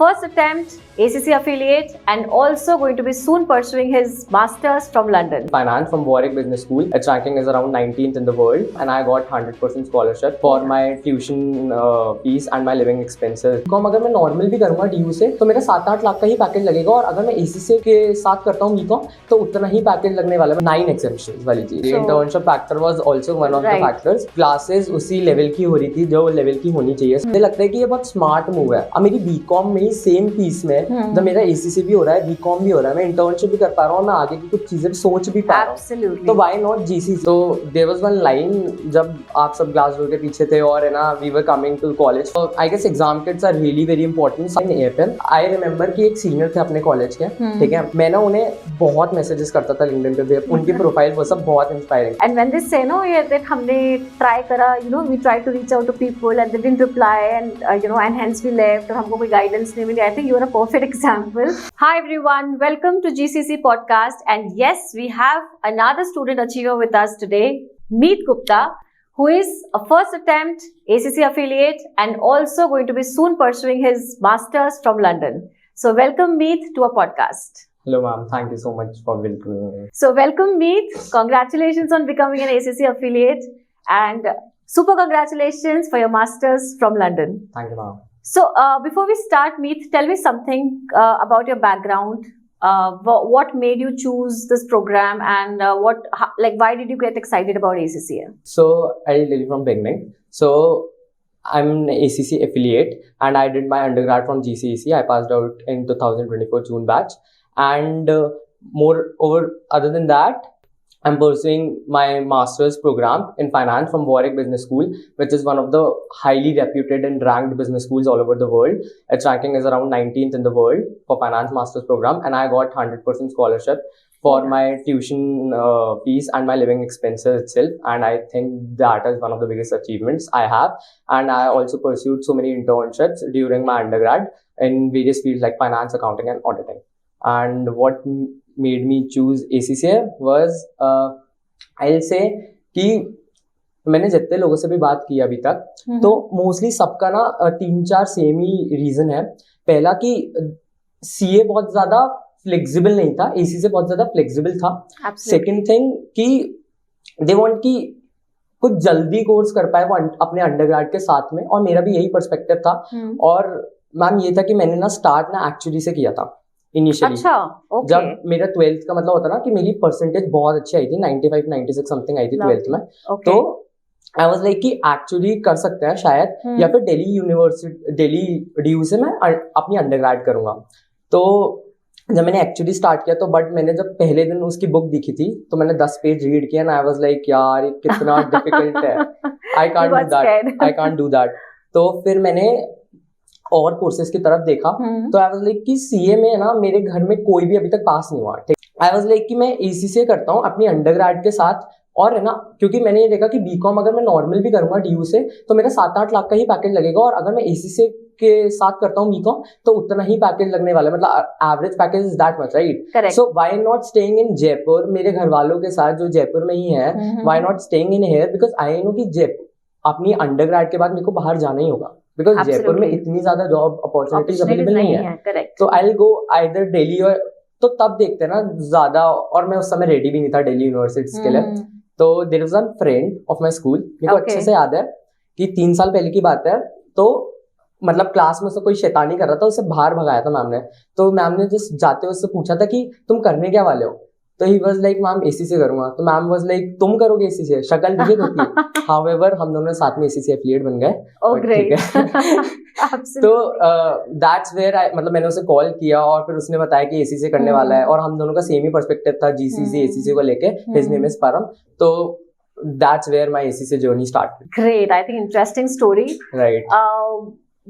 first attempt, ACC affiliate, and also going to be soon pursuing his masters from London. Finance from Warwick Business School. Its ranking is around 19th in the world, and I got 100% scholarship for my tuition fees and my living expenses. तो अगर मैं normal भी करूँगा DU से तो मेरा 7-8 लाख का ही package लगेगा, और अगर मैं ACC के साथ करता हूँ BCom तो उतना ही पैकेज लगने वाला है. 9 exemptions वाली चीज. Internship factor was also one of the factors. Classes उसी लेवल की हो रही थी जो लेवल की होनी चाहिए. मुझे लगता है कि ये बहुत स्मार्ट मूव है. अब मेरी BCom में ही सेम फीस में जब मेरा ACC भी हो रहा है, BCom भी हो रहा है, मैं इंटर्नशिप भी कर पा रहा हूँ, मैं आगे की कुछ चीजें सोच भी पा रहा हूँ, तो why not GCC? तो there was one line जब आप सब ग्लास डोर के पीछे थे और है ना we were coming to college. So I guess exam kits are really very important. In AFL I remember कि एक सीनियर थे अपने कॉलेज के, ठीक है, मैं ना उन्हें बहुत मैसेजेस करता था LinkedIn पे, उनकी प्रोफाइल वो सब बहुत inspiring. And when they say no ये that हमने ट्राई करा, you know, we tried to reach out to people and they didn't reply, and you know, and hence we left, और हमको कोई गाइडेंस नहीं मिली. I think you are a perfect example. Hi everyone, welcome to GCC podcast, and yes, we have another student achiever with us today, Meet Gupta, who is a first attempt ACC affiliate and also going to be soon pursuing his masters from London. So welcome Meet to our podcast. Hello ma'am, thank you so much for welcoming me. So welcome Meet, congratulations on becoming an ACC affiliate, and super congratulations for your masters from London. Thank you ma'am. So before we start, Meet, tell me something about your background. What made you choose this program, and why did you get excited about ACC? So I'll tell you from beginning. So I'm an ACC affiliate and I did my undergrad from GCEC. I passed out in 2024 June batch, and moreover, other than that, I'm pursuing my master's program in finance from Warwick Business School, which is one of the highly reputed and ranked business schools all over the world. Its ranking is around 19th in the world for finance master's program, and I got 100% scholarship for my tuition fees and my living expenses itself. And I think that is one of the biggest achievements I have. And I also pursued so many internships during my undergrad in various fields like finance, accounting, and auditing. And what made me choose ACC was I'll say कि मैंने जितने लोगों से भी बात की अभी तक, तो मोस्टली सबका ना 3-4 सेम ही रीजन है. पहला कि CA बहुत ज्यादा फ्लेक्सिबल नहीं था, ACC बहुत ज्यादा फ्लेक्सिबल था. सेकंड थिंग कि दे वांट कि कुछ जल्दी कोर्स कर पाए वो अपने अंडरग्रेड के साथ में, और मेरा भी यही पर्सपेक्टिव था. और मैम ये था कि मैंने ना स्टार्ट ना एक्चुअली से किया था इनिशियली. अच्छा, okay. जब मेरा 12th का मतलब होता ना कि मेरी परसेंटेज बहुत अच्छी आई थी, 95-96 समथिंग आई थी 12th में. तो आई वाज लाइक कि एक्चुअली कर सकते हैं शायद, या फिर दिल्ली DU से मैं अपनी अंडरग्रेड करूंगा. तो जब मैंने एक्चुअली स्टार्ट किया तो बट मैंने जब पहले दिन उसकी बुक दिखी थी तो मैंने 10 पेज रीड किया, एंड आई वाज लाइक यार ये कितना डिफिकल्ट है, आई कांट डू दैट. तो फिर मैंने और कोर्सेज की तरफ देखा, तो आई वाज लाइक कि CA में ना मेरे घर में कोई भी अभी तक पास नहीं हुआ. आई वाज लाइक कि मैं ACC करता हूँ अपनी अंडरग्रेड के साथ, और है ना क्योंकि मैंने ये देखा कि BCom अगर मैं नॉर्मल भी करूंगा DU से तो मेरा 7-8 लाख का ही पैकेज लगेगा, और अगर मैं ACC के साथ करता हूँ BCom तो उतना ही पैकेज लगने वाला है. मतलब average package is that much, right? So why not staying in Jaipur, मेरे घर वालों के साथ जो जयपुर में ही है, why not staying in here, because I know कि जयपुर अपनी अंडरग्रेड के बाद मेरे को बाहर जाना ही होगा, बिकॉज जयपुर में इतनी ज्यादा जॉब अपॉर्चुनिटीज अवेलेबल नहीं है. तो I will go either Delhi, और तो तब देखते हैं ना ज्यादा. और मैं उस समय रेडी भी नहीं था दिल्ली यूनिवर्सिटी के लिए. तो there was one friend of my school, मेरे को अच्छे से याद है कि 3 साल पहले की बात है. तो मतलब क्लास में से कोई शैतानी कर रहा था, उसे बाहर भगाया था मैम ने. तो मैम ने जस्ट जाते हुए उससे पूछा था कि तुम करने क्या वाले हो, तो ही वाज लाइक मैम ACC करूंगा. तो मैम वाज लाइक तुम करोगे ACC, शक्ल दिखे होती. हाउएवर हम दोनों साथ में ACC एफिलिएट बन गए. ठीक है. तो दैट्स वेयर मतलब मैंने उसे कॉल किया और फिर उसने बताया कि ACC करने वाला है, और हम दोनों का सेम ही पर्सपेक्टिव था GCC ACC को लेके. हिज नेम इज परम. तो that's where my ACC journey started. Great, I think interesting story. Right.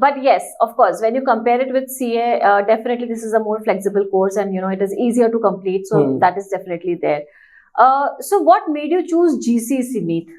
But yes, of course, when you compare it with CA, definitely this is a more flexible course, and you know it is easier to complete. So that is definitely there. So what made you choose GCC, Meet?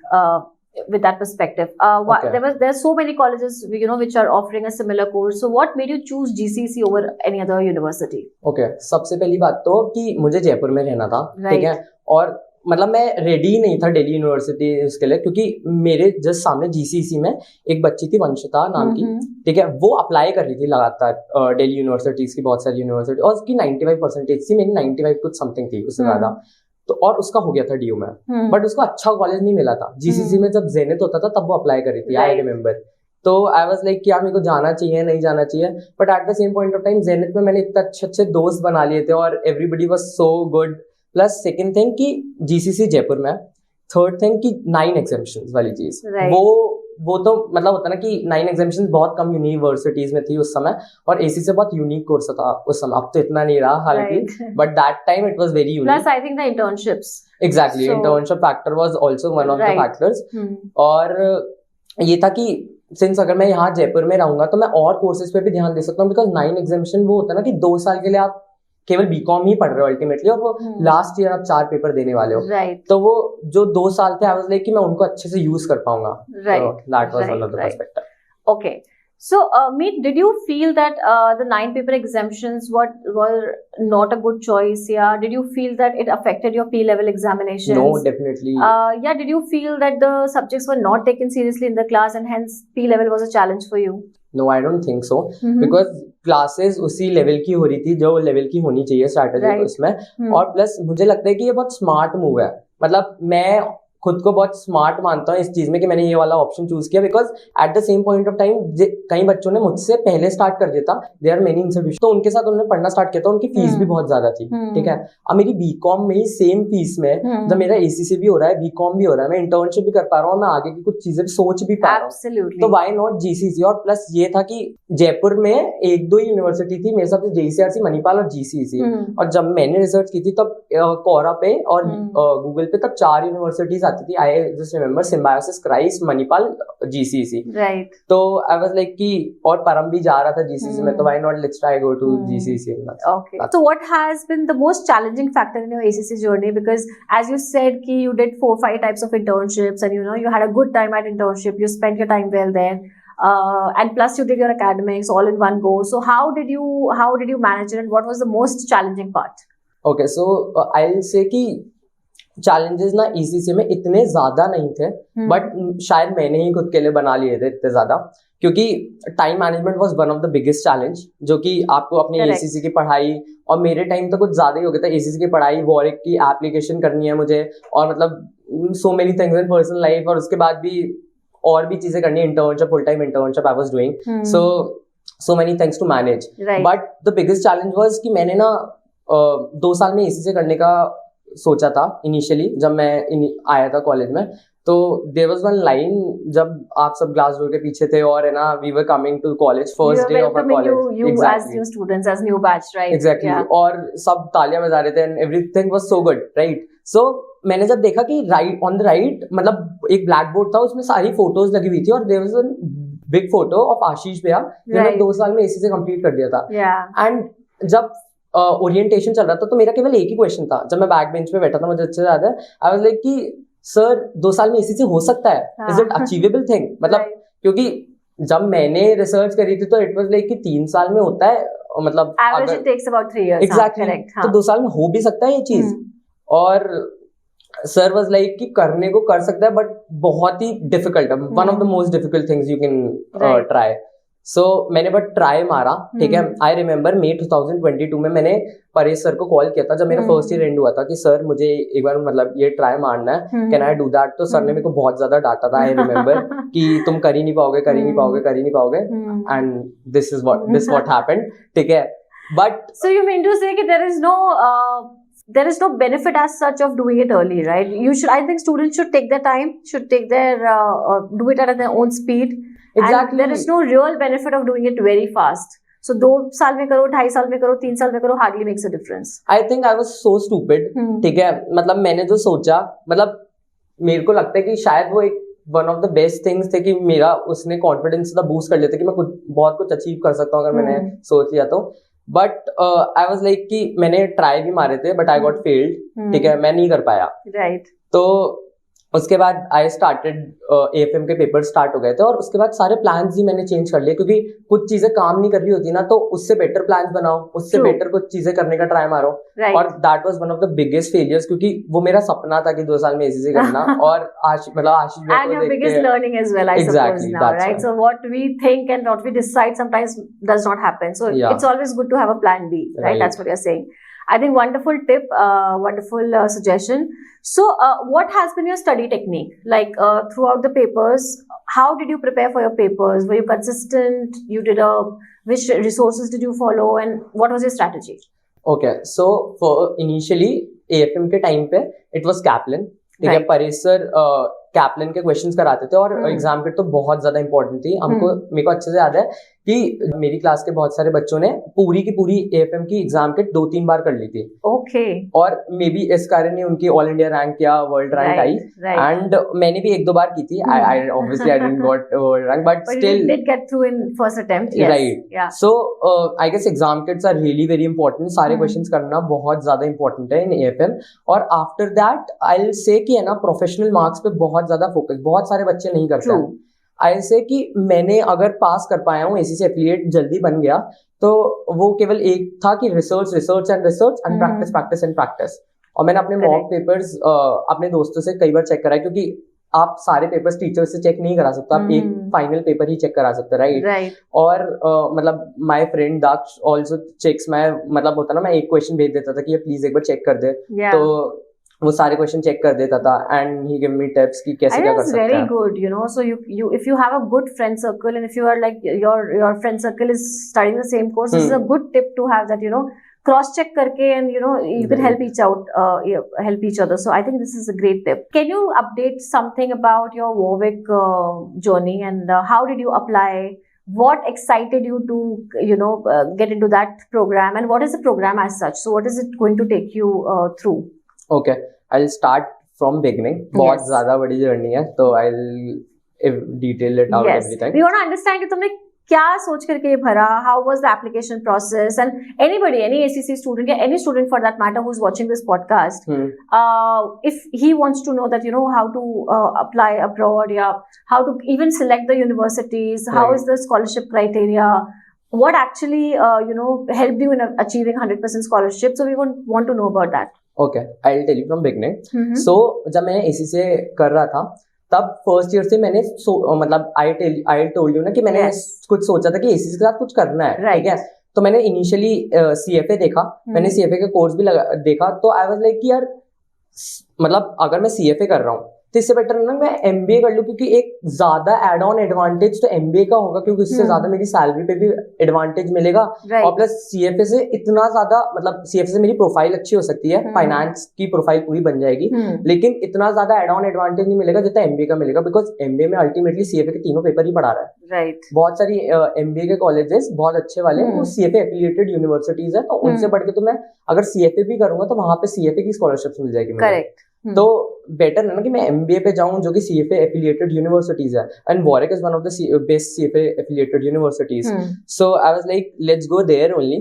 With that perspective, there are so many colleges which are offering a similar course. So what made you choose GCC over any other university? Okay, सबसे पहली बात तो कि मुझे जयपुर में रहना था, ठीक है, और मतलब मैं रेडी नहीं था दिल्ली यूनिवर्सिटी उसके लिए, क्योंकि मेरे जस्ट सामने जीसीसी में एक बच्ची थी वंशिता नाम की, ठीक है, वो अप्लाई कर रही थी लगातार दिल्ली यूनिवर्सिटीज की, बहुत सारी यूनिवर्सिटी, और उसकी 95% थी, मेरी 95 कुछ समथिंग थी, उससे ज्यादा। तो और उसका हो गया था डीयू में, बट उसको अच्छा कॉलेज नहीं मिला था। जीसीसी में जब जेनिथ होता था तब वो अप्लाई कर रही थी, आई रिमेम्बर। तो आई वाज लाइक कि यार मेरे को जाना चाहिए नहीं जाना चाहिए, but at the same point of time zenith में मैंने इतने अच्छे अच्छे दोस्त बना लिए थे और everybody was so good. Plus second thing कि जीसीसी जयपुर में, थर्ड थिंग कि 9 एग्जामिशंस वाली चीज, वो तो मतलब होता ना कि 9 एग्जामिशंस बहुत कम यूनिवर्सिटीज में थी उस समय, और एसी से बहुत यूनिक कोर्स था उस समय, अब तो इतना नहीं रहा हालांकि, but that time it was very unique. Plus I think the internships, exactly, internship factor was also one of the factors. और ये था कि सिंस अगर मैं यहाँ जयपुर में रहूंगा तो मैं और कोर्सेज पे भी ध्यान दे सकता हूँ, बिकॉज 9 एग्जामिशन वो होता है ना कि 2 साल के लिए आप केवल बीकॉम ही पढ़ रहे हो अल्टीमेटली, और वो लास्ट ईयर आप 4 पेपर देने वाले हो, तो वो जो 2 साल थे आई वाज लाइक कि मैं उनको अच्छे से यूज कर पाऊंगा, that was one of the perspective. Okay, so Meet, did you feel that the 9 paper exemptions were not a good choice? Yeah, did you feel that it affected your P-level examinations? No, definitely. Yeah, did you feel that the subjects were not taken seriously in the class and hence P-level was a challenge for you? No, I don't think so, because classes उसी level की हो रही थी जो level की होनी चाहिए strategy उसमें। और प्लस मुझे लगता है कि ये बहुत स्मार्ट मूव है, मतलब मैं खुद को बहुत स्मार्ट मानता हूँ इस चीज में कि मैंने ये वाला ऑप्शन चूज किया, because at the same point of time कई बच्चों ने मुझसे पहले स्टार्ट कर दिया था, देयर आर मेनी इंस्टीट्यूशन, तो उनके साथ उन्होंने पढ़ना स्टार्ट किया था, उनकी फीस भी बहुत ज्यादा थी, ठीक है। अब मेरी बीकॉम में ही सेम फीस में जब मेरा एसीसी भी हो रहा है, बीकॉम भी हो रहा है, मैं इंटर्नशिप भी कर पा रहा हूँ, मैं आगे की कुछ चीजें सोच भी पा रहा हूँ, तो व्हाई नॉट जीसीसी। और प्लस ये था कि जयपुर में 1-2 यूनिवर्सिटी थी मेरे साथ, जेईसीआरसी, मणिपाल और जीसीसी, और जब मैंने रिसर्च की थी तब कोरा पे और गूगल पे तब 4 यूनिवर्सिटीज आती थी, I just remember symbiosis, Christ, Manipal, GCC, right. तो आई वाज लाइक कि और परम भी जा रहा था जीसीसी में, तो why not let's try go to GCC. Okay, so what has been the most challenging factor in your ACC journey? Because as you said कि you did 4-5 types of internships and you had a good time at internship, you spent your time well there, and plus you did your academics all in one go. So how did you manage it, and what was the most challenging part? Okay, so I'll say कि challenges ना ECC में इतने ज्यादा नहीं थे, but शायद मैंने ही खुद के लिए बना लिए थे इतने ज्यादा, क्योंकि time management was one of the biggest challenge, जो कि आपको अपने एसीसी की पढ़ाई, और मेरे टाइम तो कुछ ज्यादा ही हो गया था, एसीसी की पढ़ाई, वॉरिक की एप्लीकेशन करनी है मुझे, और मतलब so many things in personal life, और उसके बाद भी और भी चीजें करनी है, internship, full time internship I was doing, so many things to manage. But the biggest challenge was कि मैंने ना 2 साल में एसीसी करने का सोचा था इनिशियली, जब मैं आया था कॉलेज में, तो देयर वाज वन लाइन जब आप सब ग्लास डोर के पीछे थे, और है ना we were coming to college, first day of our college, as new students, as new batch, right? Exactly. और सब तालियां बजा रहे थे and everything was so good, right? So मैंने जब देखा कि राइट ऑन द राइट, मतलब एक ब्लैक बोर्ड था, उसमें सारी फोटोज लगी हुई थी, और there was a big photo of Ashish भैया, जिन्होंने 2 साल में एसी से कंप्लीट कर दिया था। एंड जब ओरिएंटेशन चल रहा था तो मेरा केवल एक ही क्वेश्चन था, जब मैं बैक बेंच पे बैठा था, मुझे अच्छे से याद है, आई वाज लाइक कि सर 2 साल में एसी से हो सकता है, इज इट अचीवेबल थिंग, मतलब क्योंकि जब मैंने रिसर्च करी थी तो इट वाज लाइक कि 3 साल में होता है, मतलब average it takes about 3 years, exactly, तो 2 साल में हो भी सकता है ये चीज। और सर वाज लाइक कि करने को कर सकता है, बट बहुत ही डिफिकल्ट है, one of the most difficult things you can try. So मैंने बट ट्राई मारा, ठीक है। आई रिमेम्बर मई 2022 में मैंने परेश सर को कॉल किया था, जब मेरा फर्स्ट ईयर एंड हुआ था, कि सर मुझे एक बार मतलब ये ट्राई मारना है, कैन आई डू दैट? तो सर ने मेरे को बहुत ज्यादा डांटा था, आई रिमेम्बर कि तुम कर ही नहीं पाओगे, कर ही नहीं पाओगे, कर ही नहीं पाओगे, एंड दिस व्हाट हैपेंड, ठीक है। But so you mean to say कि there is no benefit as such of doing it early, right? I think students should take their time, should take their do it at their own speed. Exactly. And there is no real benefit of doing it very fast. So 2 साल में करो, 2.5 साल में करो, 3 साल में करो, hardly makes a difference. I think I was so stupid, ठीक है। मतलब मैंने जो सोचा, मतलब मेरे को लगता है कि शायद वो एक one of the best things थे कि मेरा उसने कॉन्फिडेंस का बूस्ट कर लेता कि मैं बहुत कुछ अचीव कर सकता हूँ अगर मैंने सोच लिया तो। बट आई वाज लाइक कि मैंने ट्राई भी मारे थे, बट आई गॉट फेल्ड, ठीक है, मैं नहीं कर पाया, राइट। तो उसके बाद आई स्टार्टेड AFM के पेपर स्टार्ट हो गए थे और उसके बाद सारे प्लान्स ही मैंने चेंज कर लिए क्योंकि कुछ चीजें काम नहीं कर रही होती ना, तो उससे बेटर प्लान्स बनाओ, उससे True. बेटर कुछ चीजें करने का ट्राई मारो। Right. और that was one of the biggest failures क्योंकि वो मेरा सपना था कि 2 साल में ACC करना और आशीष भैया And को your देख biggest के learning as well, I suppose exactly now, that's right? why. So what we think and what we decide sometimes does not happen. So Yeah. it's always good to have a plan B, right? Right. That's what you're saying. I think wonderful tip, wonderful suggestion. So what has been your study technique? Like throughout the papers, how did you prepare for your papers? Were you consistent? Which resources did you follow and what was your strategy? Okay, so for initially AFM के time पे it was Kaplan, ठीक है, Right. Paresh sir Kaplan के questions कराते थे और exam kit तो बहुत ज्यादा इंपॉर्टेंट थी हमको। मेरे को अच्छे से याद है कि मेरी क्लास के बहुत सारे बच्चों ने पूरी की पूरी AFM की एग्जाम किट 2-3 बार कर ली थी। ओके। और मे बी इस कारण ही उनकी ऑल इंडिया रैंक या वर्ल्ड रैंक आई। एंड मैंने भी 1-2 बार की थी। I obviously I didn't got world rank but still you did get through in first attempt. Yes. Right. Yeah. So I guess exam kits are really very important. सारे questions करना बहुत ज्यादा important है इन AFM। और after that I will say कि है ना professional marks पे बहुत ज्यादा फोकस बहुत सारे बच्चे नहीं करते हैं। आई से कि मैंने अगर पास कर पाया हूँ ACC एफिलिएट जल्दी बन गया तो वो केवल एक था कि रिसर्च एंड प्रैक्टिस। और मैंने अपने मॉक पेपर्स अपने दोस्तों से कई बार चेक कराए क्योंकि आप सारे पेपर्स टीचर से चेक नहीं करा सकते, आप एक फाइनल पेपर ही चेक करा सकते, राइट। और मतलब my friend Daksh also checks, मैं मतलब होता ना मैं एक क्वेश्चन भेज देता था कि ये प्लीज एक बार चेक कर दे, तो वो सारे क्वेश्चन चेक कर देता था and he give me tips कि कैसे क्या कर सकते हैं। Very good, you know, so you if you have a good friend circle and if you are like your friend circle is studying the same course, this is a good tip to have, that you know cross check karke and you know you can help each other. So I think this is a great tip. Can you update something about your Warwick journey and how did you apply? What excited you to get into that program and what is the program as such? So what is it going to take you through? Okay, I'll start from beginning. बहुत ज़्यादा बड़ी journey है तो I'll detail it out everything. We want to understand कि तुमने क्या सोच करके ये भरा? How was the application process? And anybody, any ACC student, any student for that matter who's watching this podcast, if he wants to know that how to apply abroad, how to even select the universities, how is the scholarship criteria, what actually helped you in achieving 100% scholarship? So we want to know about that. Okay, I'll tell you from beginning. So जब मैं ACC कर रहा था तब first year से मैंने मतलब I told you ना कि मैंने कुछ सोचा था कि ACC के साथ कुछ करना है, ठीक है। तो मैंने इनिशियली CFA देखा, मैंने CFA का कोर्स भी देखा, तो आई वाज लाइक कि यार मतलब अगर मैं CFA कर रहा हूँ तो इससे बेटर ना मैं MBA कर लूँ क्योंकि एक ज्यादा एड ऑन एडवांटेज तो MBA का होगा क्योंकि उससे ज्यादा मेरी सैलरी पे भी एडवांटेज मिलेगा। और प्लस CFA से इतना ज्यादा मतलब CFA से मेरी प्रोफाइल अच्छी हो सकती है, फाइनेंस की प्रोफाइल पूरी बन जाएगी, लेकिन इतना ज्यादा एड ऑन एडवांटेज नहीं मिलेगा जितना MBA का मिलेगा बिकॉज MBA में अल्टीमेटली CFA के तीनों पेपर ही पढ़ा रहा है। राइट। बहुत सारी MBA के कॉलेजेस बहुत अच्छे वाले वो CFA एफिलिएटेड यूनिवर्सिटीज है, तो उनसे बढ़ के तो मैं अगर CFA भी करूंगा तो वहां पे CFA की स्कॉलरशिप मिल जाएगी। करेक्ट। तो बेटर है ना कि मैं MBA पे जाऊं जो कि CFA एफिलिएटेड यूनिवर्सिटीज है and Warwick is one of the best CFA affiliated universities. So I was like let's go there only.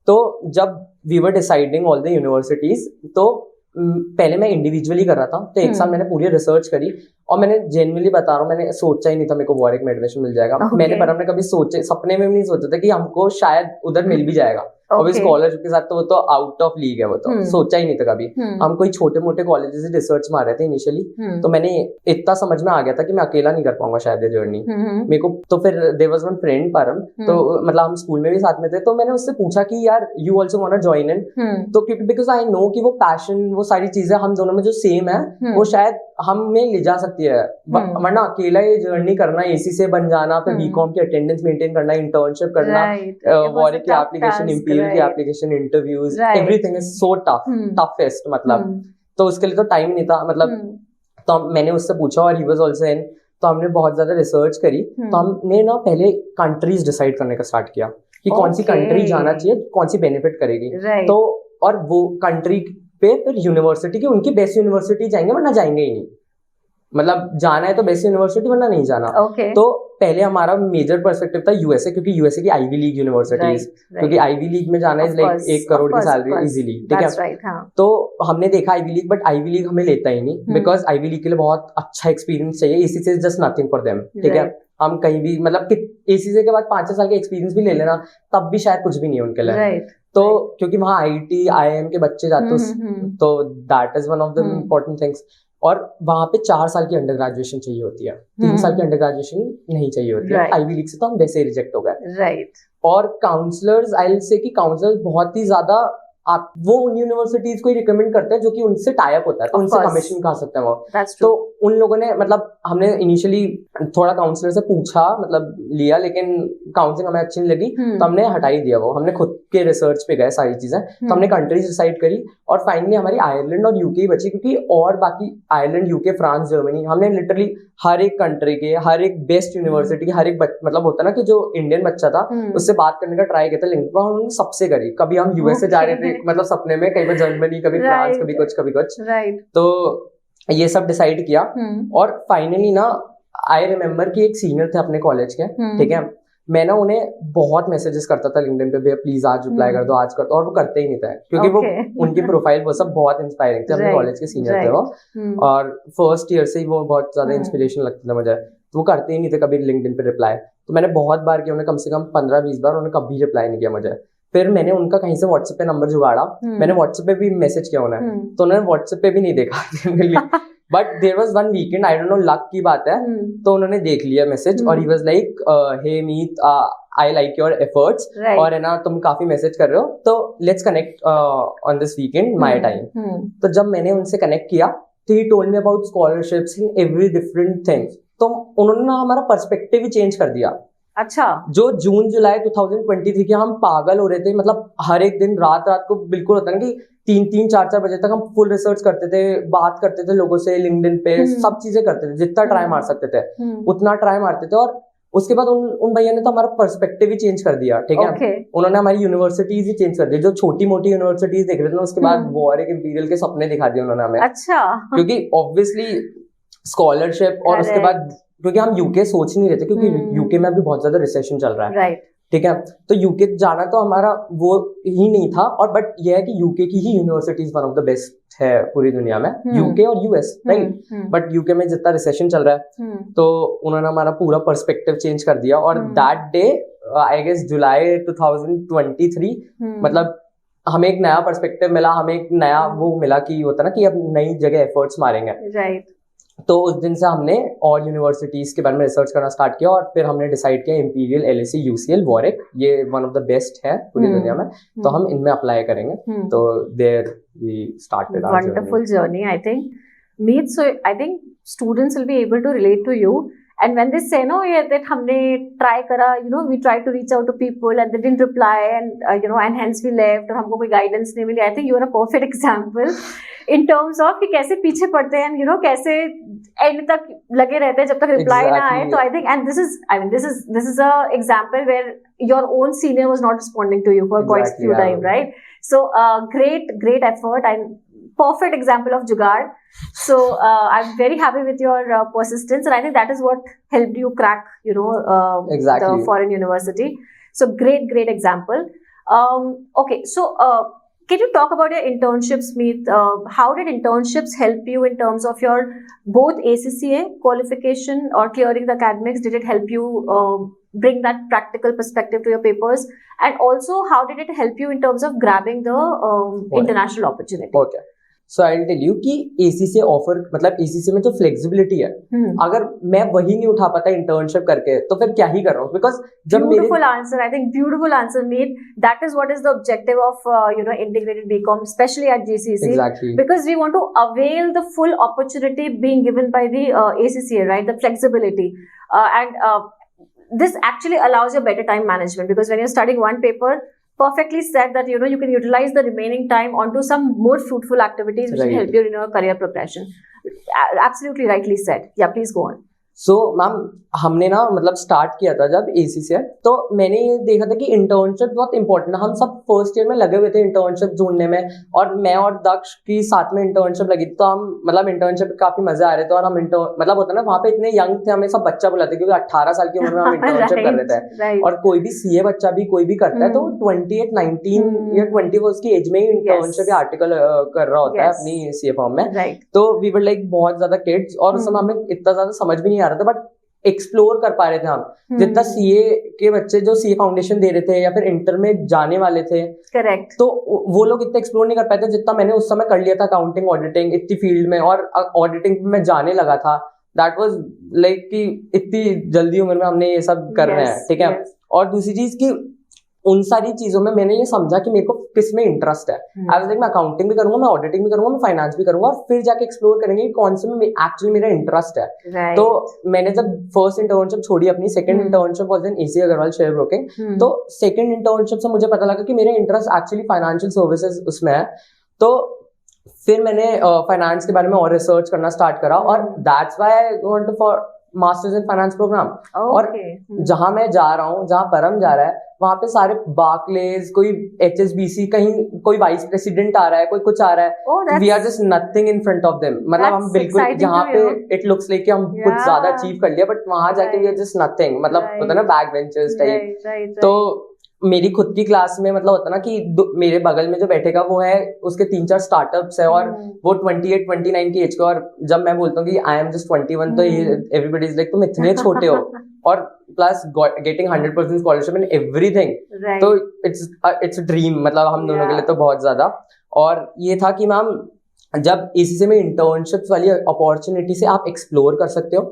तो जब we were deciding all the universities तो पहले मैं इंडिविजुअली कर रहा था, तो एक साल मैंने पूरी रिसर्च करी और मैंने जेन्युइनली बता रहा हूँ मैंने सोचा ही नहीं था मेरे को वॉरिक में एडमिशन मिल जाएगा। मैंने कभी सपने में भी नहीं सोचा था कि हमको शायद उधर मिल भी जाएगा। और स्कॉलरशिप के साथ तो वो तो आउट ऑफ लीग है, वो तो सोचा ही नहीं था कभी। हम कोई छोटे मोटे कॉलेजेस से रिसर्च में आ रहे थे इनिशियली, तो मैंने इतना समझ में आ गया था कि मैं अकेला नहीं कर पाऊंगा शायद ये जर्नी मेरे को। तो फिर देयर वाज वन फ्रेंड परम, तो मतलब हम स्कूल में भी साथ में थे, तो मैंने उससे पूछा कि यार you also want to join in, तो बिकॉज आई नो कि वो पैशन वो सारी चीजें हम दोनों में जो सेम है वो शायद हमें ले जा सकती है, वरना अकेला ये जर्नी करना, एसी से बन जाना, फिर बीकॉम की अटेंडेंस मेंटेन करना, इंटर्नशिप करना, वॉरिक की एप्लीकेशन, इंपीरियल की application, interviews, everything is so toughest मतलब। तो उसके लिए तो टाइम नहीं था मतलब। तो मैंने उससे पूछा और ही वाज आल्सो इन, तो हमने बहुत ज्यादा रिसर्च करी। तो हमने ना पहले कंट्रीज डिसाइड करने का स्टार्ट किया कि कौन सी कंट्री जाना चाहिए, कौन सी बेनिफिट करेगी। तो और वो कंट्री पे फिर यूनिवर्सिटी की उनकी बेस्ट यूनिवर्सिटी जाएंगे वरना जाएंगे ही नहीं। मतलब जाना है तो बेस्ट यूनिवर्सिटी वरना नहीं जाना। Okay. तो पहले हमारा मेजर पर्सपेक्टिव था यूएसए, क्योंकि यूएसए की आईवी लीग यूनिवर्सिटीज, क्योंकि आईवी लीग में जाना इज लाइक 1 करोड़ की सैलरी इजीली, ठीक है। तो हमने देखा Ivy League, but Ivy League हमें लेता ही नहीं, बिकॉज आईवी लीग के लिए बहुत अच्छा एक्सपीरियंस चाहिए, एसी से जस्ट नथिंग फॉर देम, ठीक है। हम कहीं भी मतलब एसी के बाद 5-6 साल का एक्सपीरियंस भी ले लेना तब भी शायद कुछ भी नहीं है उनके लिए। तो क्योंकि वहाँ आईटी आईआईएम के बच्चे जाते हैं, तो that is one of the important things. और वहां पे 4 साल की अंडर ग्रेजुएशन चाहिए होती है, 3 साल की अंडर ग्रेजुएशन नहीं चाहिए होती है। आईवी लीग से तो हम वैसे ही रिजेक्ट हो गए। और काउंसलर्स, आई विल से कि काउंसलर्स बहुत ही ज्यादा आप वो उन यूनिवर्सिटीज को ही रिकमेंड करते हैं जो कि उनसे टाई अप होता है, तो उनसे कमीशन खा सकते हैं वो। तो उन लोगों ने मतलब हमने इनिशियली थोड़ा काउंसलर से पूछा, मतलब लिया, लेकिन काउंसलिंग हमें अच्छी नहीं लगी, तो हमने हटा ही दिया वो। हमने खुद के रिसर्च पे गए सारी चीजें, तो हमने कंट्रीज डिसाइड करी और फाइनली हमारी आयरलैंड और यूके बची, क्योंकि और बाकी आयरलैंड, यूके, फ्रांस, जर्मनी, हमने लिटरली हर एक कंट्री के हर एक बेस्ट यूनिवर्सिटी के हर एक मतलब होता है ना कि जो इंडियन बच्चा था उससे बात करने का ट्राई किया था लिंक्डइन पर, हमने सबसे करी। कभी हम यूएस से जा रहे थे मतलब सपने में, कई बार जर्मनी, कभी फ्रांस, कभी कुछ, तो ये सब डिसाइड किया। और फाइनली ना आई रिमेम्बर कि एक सीनियर थे अपने कॉलेज के, ठीक है, मैं ना उन्हें बहुत मैसेजेस करता था लिंक्डइन पे, भैया प्लीज आज रिप्लाई कर दो, आज कर दो, और वो करते ही नहीं थे, क्योंकि वो उनकी प्रोफाइल वो सब बहुत इंस्पायरिंग थे, अपने कॉलेज के सीनियर थे वो, और फर्स्ट ईयर से ही वो बहुत ज्यादा इंस्पिरेशन लगता था मुझे, तो वो करते ही नहीं थे कभी लिंक्डइन पे रिप्लाई। तो मैंने बहुत बार किया, उन्हें कम से कम 15-20 बार, उन्होंने कभी रिप्लाई नहीं किया मुझे। फिर मैंने उनका कहीं से व्हाट्सएप पे नंबर जुगाड़ा, मैंने व्हाट्सएप पे भी मैसेज किया उन्हें, तो उन्होंने व्हाट्सएप पे भी नहीं देखा but there was one weekend, I don't know luck की बात है, तो उन्होंने देख लिया मैसेज और he was like hey Meet, I like your efforts, और है ना तुम काफी मैसेज कर रहे हो, तो let's connect on this weekend my time. तो जब मैंने उनसे कनेक्ट किया तो he told me about scholarships in every different things, तो उन्होंने ना हमारा पर्सपेक्टिव ही चेंज कर दिया। अच्छा, जो जून जुलाई 2023 के हम पागल हो रहे थे, मतलब हर एक दिन रात को बिल्कुल होता है ना कि 3-3, 4-4 बजे तक हम फुल रिसर्च करते थे, बात करते थे लोगों से लिंक्डइन पे, सब चीजें करते थे, जितना ट्राई मार सकते थे उतना ट्राई मारते थे। और उसके बाद उन भैया ने तो हमारा पर्सपेक्टिव ही चेंज कर दिया, ठीक है। उन्होंने हमारी यूनिवर्सिटीज ही चेंज कर दी, जो छोटी मोटी यूनिवर्सिटीज देख रहे थे ना, उसके बाद वॉरिक इंपीरियल के सपने दिखा दिए उन्होंने हमें। अच्छा, क्योंकि ऑब्वियसली स्कॉलरशिप, और उसके बाद क्योंकि हम यूके सोच नहीं रहे थे, क्योंकि यूके में अभी बहुत ज्यादा रिसेशन चल रहा है, ठीक है, तो यूके जाना तो हमारा वो ही नहीं था। और बट ये है कि यूके की ही universities one of the best है पूरी दुनिया में, यूके और यूएस, राइट। बट यूके में जितना रिसेशन चल रहा है, तो उन्होंने हमारा पूरा पर्सपेक्टिव चेंज कर दिया। और दैट डे आई गेस जुलाई 2023, मतलब हमें एक नया पर्सपेक्टिव मिला, हमें एक नया वो मिला कि होता ना कि अब नई जगह एफर्ट्स मारेंगे, राइट। तो उस दिन से हमने और यूनिवर्सिटीज के बारे में रिसर्च करना स्टार्ट किया, और फिर हमने डिसाइड किया इंपीरियल, एलएसी, यूसीएल, वॉरिक, ये वन ऑफ द बेस्ट है पूरी दुनिया में, तो हम इनमें अप्लाई करेंगे। तो there we started our wonderful journey, I think Meet. So I think students will be able to relate to you, and when they say no, yeah, that हमने try करा, you know, we tried to reach out to people and they didn't reply, and you know, and hence we left, और हमको कोई guidance नहीं मिली। I think you are a perfect example in terms of कि कैसे पीछे पड़ते हैं, you know, कैसे end तक लगे रहते हैं जब तक reply ना आए। तो I think, and this is, I mean, this is a example where your own senior was not responding to you for quite few time, right? So great effort and perfect example of jugaad. So I'm very happy with your persistence, and I think that is what helped you crack, you know, the foreign university. So great example. Okay, so can you talk about your internships, Meet? How did internships help you in terms of your both ACCA qualification or clearing the academics? Did it help you bring that practical perspective to your papers? And also, how did it help you in terms of grabbing the international opportunity? Okay. So I'll tell you कि ACCA offer, मतलब ACCA में जो flexibility है, अगर मैं वही नहीं उठा पाता इंटर्नशिप करके, तो फिर क्या ही कर रहा हूँ। बिकॉज जब beautiful answer, I think beautiful answer, Meet. That is what is the objective of you know, integrated BCom, especially at GCC. Exactly. Because we want to avail the full opportunity being given by the ACCA, right? The flexibility, and this actually allows you better time management, because when you're studying one paper, perfectly said that, you know, you can utilize the remaining time onto some more fruitful activities which will help you in your career progression. Absolutely rightly said. Yeah, please go on. So ma'am हमने ना मतलब start किया था जब ACCI, तो मैंने ये देखा था कि इंटर्नशिप बहुत इंपॉर्टेंट है। हम सब फर्स्ट ईयर में लगे हुए थे इंटर्नशिप ढूंढने में, और मैं और दक्ष की साथ में इंटर्नशिप लगी थी, तो हम मतलब इंटर्नशिप काफी मजे आ रहे थे। और हम मतलब होता है ना, वहाँ पे इतने यंग थे, हमें सब बच्चा बुलाते क्योंकि 18 साल की उम्र में हम इंटर्नशिप कर रहे थे। और कोई भी CA बच्चा भी कोई भी करता है तो 28, 19 या 20 की एज में ही इंटर्नशिप या आर्टिकल कर रहा होता है अपनी CA फॉर्म में। तो वी वर लाइक बहुत ज्यादा किड्स, और उस समय हमें इतना ज्यादा समझ भी नहीं आ रहा था, बट एक्सप्लोर कर पा रहे थे हम जितना CA के बच्चे जो CA फाउंडेशन दे रहे थे या फिर इंटर में जाने वाले थे। करेक्ट। तो वो लोग इतना एक्सप्लोर नहीं कर पाए थे जितना मैंने उस समय कर लिया था अकाउंटिंग ऑडिटिंग इतनी फील्ड में, और ऑडिटिंग में जाने लगा था। दैट वाज लाइक कि इतनी जल्दी उम्र में हमने ये सब कर रहे हैं, ठीक है। और दूसरी चीज की उन सारी चीजों में मैंने ये समझा कि मेरे को किस में इंटरेस्ट है। आई वाज लाइक मैं अकाउंटिंग भी करूंगा, मैं ऑडिटिंग भी करूंगा, मैं फाइनेंस भी करूंगा, और फिर जाके एक्सप्लोर करेंगे कि कौन से में एक्चुअली मेरा इंटरेस्ट है। तो मैंने जब फर्स्ट इंटर्नशिप छोड़ी अपनी, second internship was in ACI Agarwal share broking. तो सेकंड इंटर्नशिप से मुझे पता लगा कि मेरा इंटरेस्ट एक्चुअली फाइनेंशियल सर्विसेज उसमें है। तो फिर मैंने फाइनेंस के बारे में और रिसर्च करना स्टार्ट करा, और that's why I want to for masters in finance programme. और जहां मैं जा रहा हूँ, जहां परम जा रहा है, वहां पे सारे बार्कलेज, कोई HSBC, कहीं कोई वाइस प्रेसिडेंट आ रहा है, कोई कुछ आ रहा है। We are just nothing in front of them. मतलब हम बिल्कुल जहाँ पे इट लुक्स लाइक कि हम कुछ ज्यादा अचीव कर लिया, बट वहां जाके वी आर जस्ट नथिंग। मतलब होता है ना बैक बेंचर्स टाइप। तो मेरी खुद की क्लास में मतलब होता ना कि मेरे बगल में जो बैठेगा वो है, उसके 3-4 स्टार्टअप्स है, और वो 28, 29 की एज का। और जब मैं बोलता हूँ कि आई एम जस्ट 21, तो एवरीबॉडी इज लाइक तुम इतने छोटे हो, और plus getting 100% scholarship in everything. तो इट्स ड्रीम, मतलब हम दोनों के लिए तो बहुत ज्यादा। और ये था कि मैम जब ACCI में इंटर्नशिप्स वाली अपॉर्चुनिटी से आप एक्सप्लोर कर सकते हो।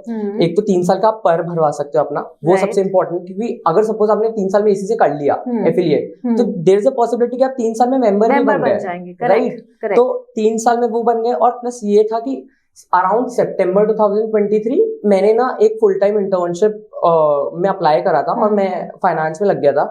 एक तो 3 साल का आप पर भरवा सकते हो अपना, वो सबसे इंपॉर्टेंट, क्योंकि अगर सपोज आपने 3 साल में ACCI कर लिया एफिलिएट, तो देयर इज अ पॉसिबिलिटी कि आप 3 साल में मेंबर भी बन गए, राइट। तो 3 साल में वो बन गए। और प्लस ये था कि अराउंड सितंबर 2023 मैंने ना एक फुल टाइम इंटर्नशिप में अप्लाई करा था, और मैं फाइनेंस में लग गया था।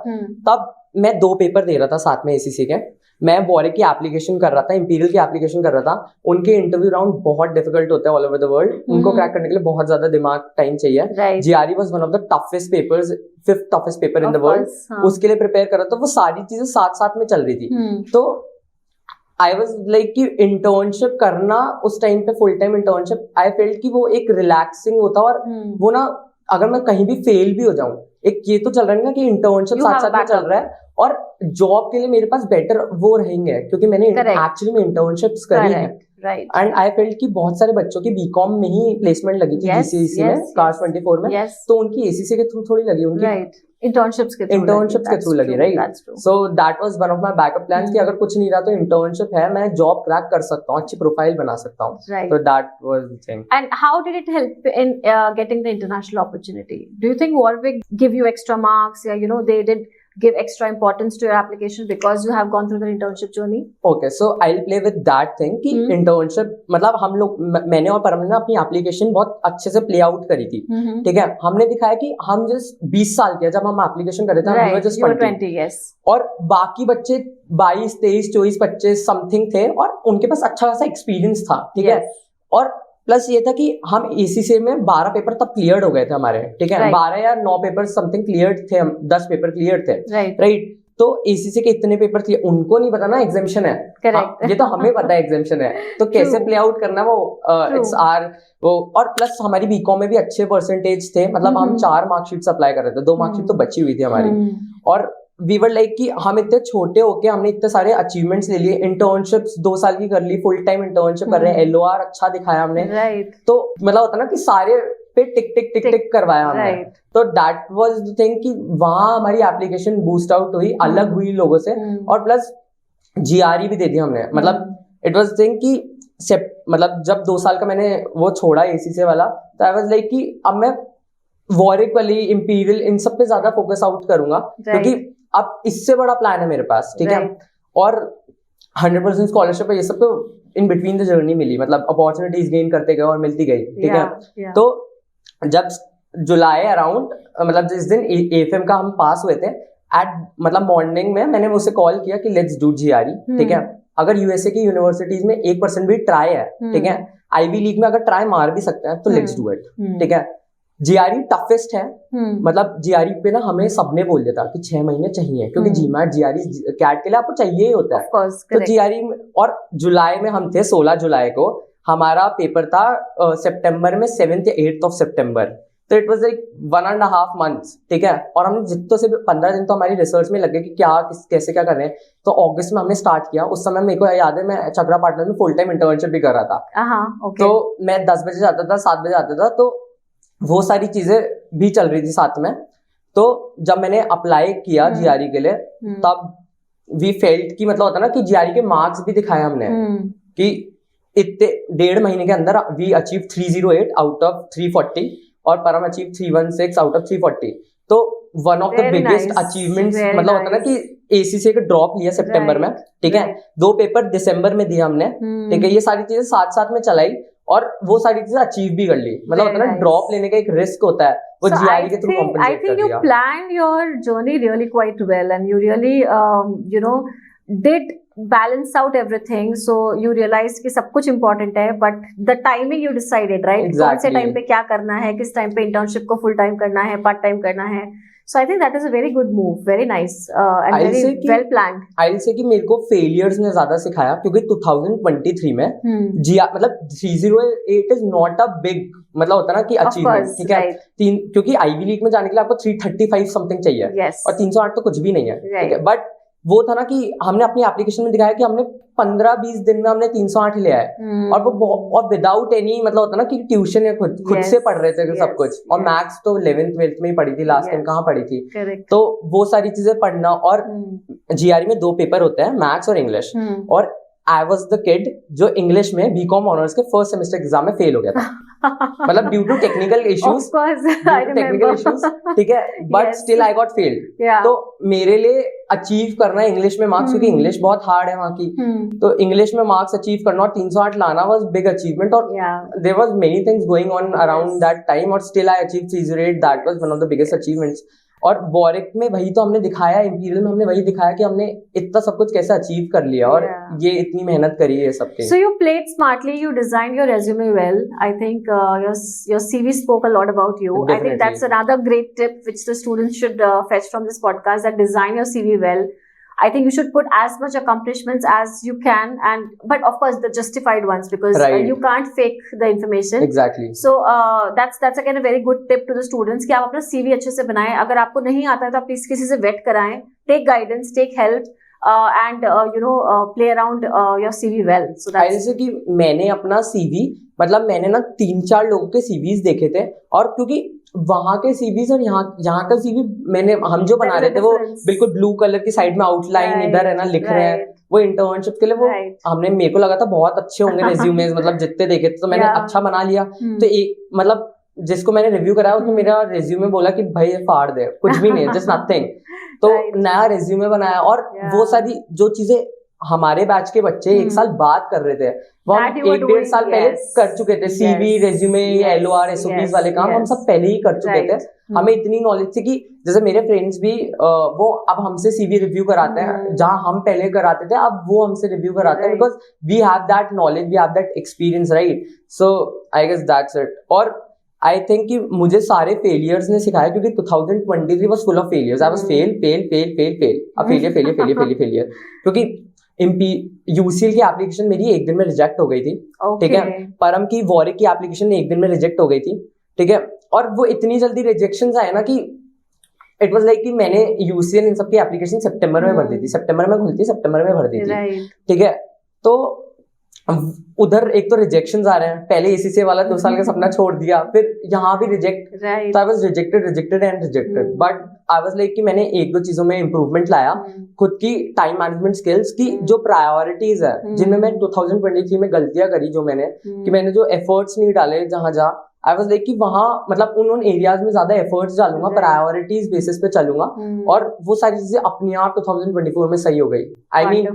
तब मैं 2 पेपर दे रहा था साथ में ACCI के। मैं वॉरिक की एप्लीकेशन कर रहा था, इंपीरियल की एप्लीकेशन कर रहा था। उनके इंटरव्यू राउंड बहुत डिफिकल्ट होते हैं ऑल ओवर द वर्ल्ड, उनको क्रैक करने के लिए बहुत ज्यादा दिमाग टाइम चाहिए। GRE was one of the toughest papers, 5th toughest paper in the world. उसके लिए प्रिपेयर कर रहा था, वो सारी चीजें साथ साथ में चल रही थी। तो आई वॉज लाइक कि इंटर्नशिप करना उस टाइम पे, फुल टाइम इंटर्नशिप, आई फेल्ट कि वो एक रिलैक्सिंग होता। और वो ना, अगर मैं कहीं भी फेल भी हो जाऊं, एक ये तो चल रहा है ना कि इंटर्नशिप साथ साथ में चल रहा है, और जॉब के लिए मेरे पास बेटर वो रहेंगे, क्योंकि मैंने एक्चुअली में इंटर्नशिप्स करी है। एंड आई फेल्ट कि बहुत सारे बच्चों की BCom में ही प्लेसमेंट लगी थी GCSE में, क्लास 24 में, तो उनकी ACCI के थ्रू थोड़ी लगी, उनकी इंटर्नशिप्स के थ्रू लगी, right. So that was one of my backup plans कि अगर कुछ नहीं रहा तो इंटर्नशिप है, मैं जॉब क्रैक कर सकता हूँ, अच्छी प्रोफाइल बना सकता हूँ। So that was the thing. And how did it help in getting the international opportunity? Do you think Warwick give you extra marks? Yeah, you know, they did give extra importance to your application because you have gone through the internship journey? Okay, so I'll play with that thing कि internship, मतलब हम लोग, मैंने और परम ने अपनी application बहुत अच्छे से प्ले आउट करी थी, ठीक है। हमने दिखाया कि हम जस्ट 20 साल के जब हम एप्लीकेशन कर रहे थे, हम जस्ट 20, yes. और बाकी बच्चे 22, 23, 24, 25 समथिंग थे, और उनके पास अच्छा खासा एक्सपीरियंस था, ठीक है। और प्लस ये था कि हम ACCI में 12 पेपर तब क्लियर हो गए थे हमारे, ठीक है। 12 या 9 पेपर समथिंग क्लियर थे, हम 10 पेपर क्लियर थे, राइट। तो ACCI के इतने पेपर क्लियर, उनको नहीं पता ना एग्जामिशन है, करेक्ट। ये तो हमें पता है एग्जामिशन है, तो कैसे प्ले आउट करना वो इट्स आर वो। और प्लस हमारी BCom में भी अच्छे परसेंटेज थे, मतलब हम 4 मार्कशीट्स अप्लाई कर रहे थे, 2 मार्कशीट तो बची हुई थी हमारी। और वी वर लाइक कि हम इतने छोटे होके हमने इतने सारे अचीवमेंट्स ले लिए, इंटर्नशिप्स 2 साल की कर ली, फुल टाइम इंटर्नशिप कर रहे हैं, LOR अच्छा दिखाया हमने, राइट। तो मतलब होता ना कि सारे पे टिक टिक टिक टिक करवाया हमने, तो दैट वाज द थिंग कि वहां हमारी एप्लीकेशन बूस्ट आउट हुई, अलग हुई लोगों से। और प्लस GRE भी दे दी हमने, मतलब इट वाज थिंग कि मतलब जब 2 साल का मैंने वो छोड़ा ACCI वाला, तो आई वाज लाइक कि अब मैं वॉरिक वाली, इंपीरियल, इन सब पे ज्यादा फोकस आउट करूंगा, क्योंकि अब इससे बड़ा प्लान है मेरे पास, ठीक है। और 100% स्कॉलरशिप है, ये सब तो इन बिटवीन द जर्नी मिली, मतलब अपॉर्चुनिटीज गेन करते गए और मिलती गई, ठीक है। तो जब जुलाई अराउंड, मतलब जिस दिन AFM का हम पास हुए थे, मतलब मॉर्निंग में मैंने उसे कॉल किया कि लेट्स डू GRE, ठीक है। अगर USA की यूनिवर्सिटीज में 1% भी ट्राई है, ठीक है, IB लीग में अगर ट्राई मार भी सकते हैं तो लेट्स डू इट, ठीक है। जीआरई टफेस्ट है, मतलब जीआरई पे ना हमें सबने बोल दिया था कि 6 महीने चाहिए, क्योंकि जीमैट जीआरई कैट के लिए आपको चाहिए ही होता है। तो जीआरई और जुलाई में हम थे, 16 जुलाई को हमारा पेपर था, सितंबर में 7th या 8th ऑफ सितंबर। तो इट वाज लाइक 1.5 months, ठीक है। और हमने जितने से 15 दिन तो हमारी रिसर्च में लगे कि कैसे क्या कर रहे हैं। तो अगस्त में हमने स्टार्ट किया। उस समय मेरे को याद है, मैं चक्रा पार्टनर में फुल टाइम इंटर्नशिप भी कर रहा था। तो मैं 10 बजे जाता था, 7 बजे आता था, तो वो सारी चीजें भी चल रही थी साथ में। तो जब मैंने अप्लाई किया जीआरई के लिए, तब वी फेल्ट कि मतलब होता ना कि जीआरई के मार्क्स भी दिखाए हमने कि इतने 1.5 महीने के अंदर वी अचीव 308 आउट ऑफ 340 और परम अचीव 316 आउट ऑफ 340। तो one of the biggest achievements, मतलब होता ना कि एसीसी का ड्रॉप लिया सितंबर में, ठीक है। 2 पेपर दिसंबर में दिए हमने, ठीक है। ये सारी चीजें साथ साथ में चलाई और वो सारी चीजें अचीव भी कर ली। मतलब होता है ना, ड्रॉप लेने का एक रिस्क होता है, वो जीआरई के थ्रू कॉम्पेंसेट कर दिया। I think you planned your journey really quite well and you really did balance out everything, so you realized कि सब कुछ important है, but the timing you decided, right? कौन से टाइम पे क्या करना है, किस टाइम पे इंटर्नशिप को फुल टाइम करना है, पार्ट टाइम करना है। So I think that is a very good move, very nice and very well planned. I'll say कि मेरे को failures ने ज्यादा सिखाया, क्योंकि 2023 में मतलब 308 is not a big, मतलब होता ना कि अचीवमेंट, ठीक है। क्योंकि आईवी लीग में जाने के लिए आपको 335 समथिंग चाहिए, और 308 तो कुछ भी नहीं है, ठीक है। बट वो था ना कि हमने अपनी एप्लीकेशन में दिखाया कि हमने 15-20 दिन में हमने 308 लिया है, और वो और विदाउट एनी, मतलब होता ना कि ट्यूशन या खुद से पढ़ रहे थे सब कुछ। और मैथ्स तो 11th 12th में ही पढ़ी थी, लास्ट टाइम कहाँ पढ़ी थी। तो वो सारी चीजें पढ़ना, और जीआरई में 2 पेपर होते हैं, मैथ्स और इंग्लिश। और आई वॉज द किड जो इंग्लिश में बीकॉम ऑनर्स के फर्स्ट सेमेस्टर एग्जाम में फेल हो गया था, मतलब ड्यू टू टेक्निकल इश्यूज, ठीक है। But still I got failed. तो मेरे लिए अचीव करना इंग्लिश में मार्क्स, क्योंकि इंग्लिश बहुत हार्ड है वहाँ की, तो इंग्लिश में मार्क्स अचीव करना और 308 लाना वाज बिग अचीवमेंट। और there was many things going on around that time, और still I achieve 308। That was one of the biggest achievements. और वॉरिक में वही तो हमने दिखाया, इंपीरियल में हमने वही दिखाया कि हमने इतना सब कुछ कैसे अचीव कर लिया, और ये इतनी मेहनत करी है सबके। So you played smartly, you designed your resume well. I think your CV spoke a lot about you. Definitely. I think that's another great tip which the students should fetch from this podcast, that design your CV well. I think you should put as much accomplishments as you can, but of course the justified ones, because you can't fake the information. Exactly. So that's again a very good tip to the students कि आप अपना CV अच्छे से बनाएं। अगर आपको नहीं आता है तो आप प्लीज किसी से वेट कराएं, take guidance, take help, and play around your CV well. So that's जैसे कि मैंने अपना CV, मतलब मैंने ना 3-4 लोगों के CVs देखे थे, और क्योंकि वहां के सीवीज और यहाँ का सीवी हम जो बना रहे थे वो बिल्कुल ब्लू कलर की साइड में आउटलाइन इधर है ना लिख रहे हैं, वो इंटर्नशिप के लिए वो हमने, मेरे को लगा था बहुत अच्छे होंगे रेज्यूमेस, मतलब जितने देखे थे, तो मैंने अच्छा बना लिया। तो एक मतलब जिसको मैंने रिव्यू कराया उसने मेरा रेज्यूमे बोला कि भाई ये फाड़ दे, कुछ भी नहीं है, जस्ट नथिंग। तो नया रेज्यूमे बनाया, और वो सारी जो चीजें हमारे बैच के बच्चे 1 साल बाद कर रहे थे, वो हम 1-1.5 साल पहले कर चुके थे। सीवी, रेज्यूमे, LOR, SOPs वाले काम हम सब पहले ही कर चुके थे। हमें इतनी नॉलेज थी कि जैसे मेरे फ्रेंड्स भी वो अब हमसे CV रिव्यू कराते हैं, जहां हम पहले कराते थे अब वो हमसे रिव्यू कराते हैं, because we have that knowledge, we have that experience, right. So I guess that's it. और आई थिंक कि मुझे सारे फेलियर्स ने सिखाया, क्योंकि 2023 was full of failures. I was failure, क्योंकि यूसीएल की एप्लीकेशन मेरी 1 दिन में रिजेक्ट हो गई थी, ठीक है। परम की वॉरिक की एप्लीकेशन 1 दिन में रिजेक्ट हो गई थी, ठीक है। और वो इतनी जल्दी रिजेक्शंस आए ना कि इट वाज लाइक कि मैंने यूसीएल इन सबकी एप्लीकेशन सितंबर में भर दी थी, सितंबर में खुलती, सितंबर में भर दी थी, ठीक है। तो उधर एक तो रिजेक्शंस आ रहे हैं, पहले एसीसी वाला 2 साल का सपना छोड़ दिया, फिर यहाँ भी रिजेक्ट, तो I was rejected. But I was like कि मैंने 1-2 चीजों में इंप्रूवमेंट लाया, खुद की टाइम मैनेजमेंट स्किल्स की, जो प्रायोरिटीज है जिनमें मैं 2023 में गलतियां करी, जो मैंने कि मैंने जो एफर्ट्स नहीं डाले जहां आई वाज लाइक कि वहां मतलब उन एरियाज में ज्यादा एफर्ट्स डालूंगा, प्रायोरिटीज बेसिस पे चलूंगा, और वो सारी चीजें अपने आप 2024 में सही हो गई। आई मीन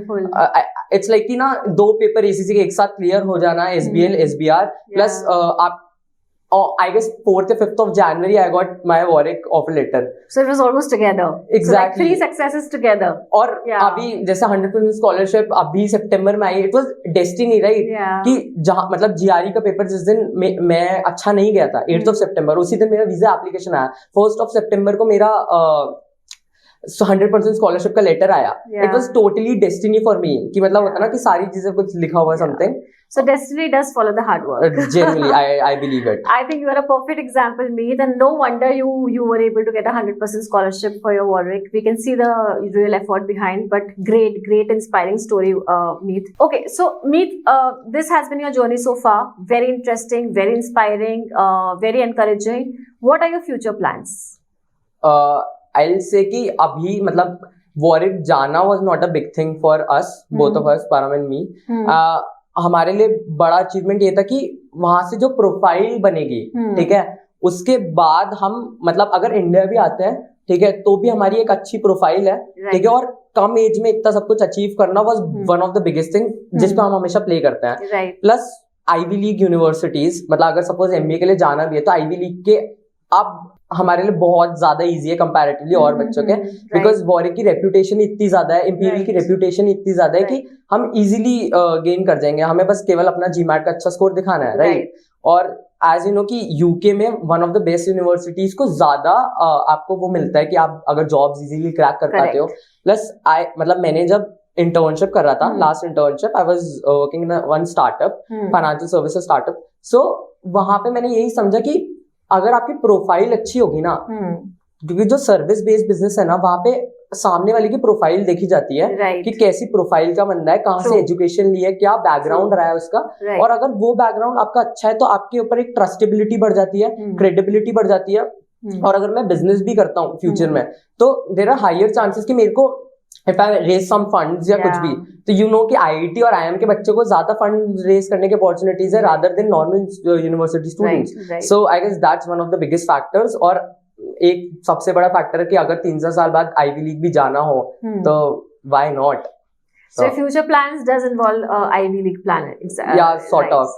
इट्स लाइक कि ना 2 पेपर एसीसी के एक साथ क्लियर हो जाना, SBL SBR प्लस आप I guess 4th or 5th of January I got my Warwick offer letter. So it was almost together. Exactly. So like 3 successes together. और अभी जैसे 100% स्कॉलरशिप अभी सितंबर में आई, इट वाज डेस्टिनी राइट कि जहाँ मतलब GRE का पेपर जिस दिन मैं अच्छा नहीं गया था 8th of September, उसी दिन मेरा वीजा एप्लीकेशन आया. 1st of September को मेरा 100% स्कॉलरशिप का लेटर आया. It was totally destiny for me कि मतलब होता ना कि सारी चीजें कुछ लिखा हुआ something. So destiny does follow the hard work. Genuinely, I believe it. I think you are a perfect example, Meet, and no wonder you were able to get 100% scholarship for your Warwick. We can see the real effort behind, but great inspiring story, Meet. Okay, so Meet, this has been your journey so far. Very interesting, very inspiring, very encouraging. What are your future plans? I'll say कि अभी मतलब Warwick जाना was not a big thing for us, both of us, Param and me. हमारे लिए बड़ा achievement ये था कि वहां से जो प्रोफाइल बनेगी, ठीक है, उसके बाद हम मतलब अगर इंडिया भी आते हैं, ठीक है, तो भी हमारी एक अच्छी प्रोफाइल है, ठीक है, और कम एज में इतना सब कुछ अचीव करना was one of the biggest thing जिस पे हम हमेशा प्ले करते हैं. प्लस आईवी लीग यूनिवर्सिटीज, मतलब अगर सपोज एमबीए के लिए जाना भी है तो आईवी लीग के अब हमारे लिए बहुत ज्यादा इजी है कंपैरेटिवली और बच्चों के, बिकॉज वॉरिक की रेप्यूटेशन इतनी ज्यादा है, इंपीरियल की रेप्यूटेशन इतनी ज्यादा है कि हम इजीली गेन कर जाएंगे. हमें बस केवल अपना जीमैट का अच्छा स्कोर दिखाना है, राइट. और एज यू नो कि यूके में one of the best universities को ज्यादा आपको वो मिलता है कि आप अगर जॉब्स इजीली क्रैक कर पाते हो. प्लस मतलब मैंने जब इंटर्नशिप कर रहा था, last internship I was working in one startup, financial services startup. So वहां पे मैंने यही समझा कि अगर आपकी प्रोफाइल अच्छी होगी ना, क्योंकि जो सर्विस बेस्ड बिजनेस है ना, वहां पे सामने वाले की प्रोफाइल देखी जाती है कि कैसी प्रोफाइल का बंदा है, कहाँ से एजुकेशन ली है, क्या बैकग्राउंड रहा है उसका. और अगर वो बैकग्राउंड आपका अच्छा है तो आपके ऊपर एक ट्रस्टेबिलिटी बढ़ जाती है, क्रेडिबिलिटी बढ़ जाती है. और अगर मैं बिजनेस भी करता हूँ फ्यूचर में तो देयर आर हायर चांसेस कि मेरे को if I raise some funds या कुछ भी, तो यू नो कि आईआईटी और आईएम के बच्चों को ज्यादा फंड रेज करने के अपॉर्चुनिटीज है rather than normal university students. So I guess that's one of the biggest factors. और एक सबसे बड़ा फैक्टर है कि अगर 3 साल बाद आईवी लीग भी जाना हो तो why not. So your future plans does involve Ivy League plan. Yeah, sort of.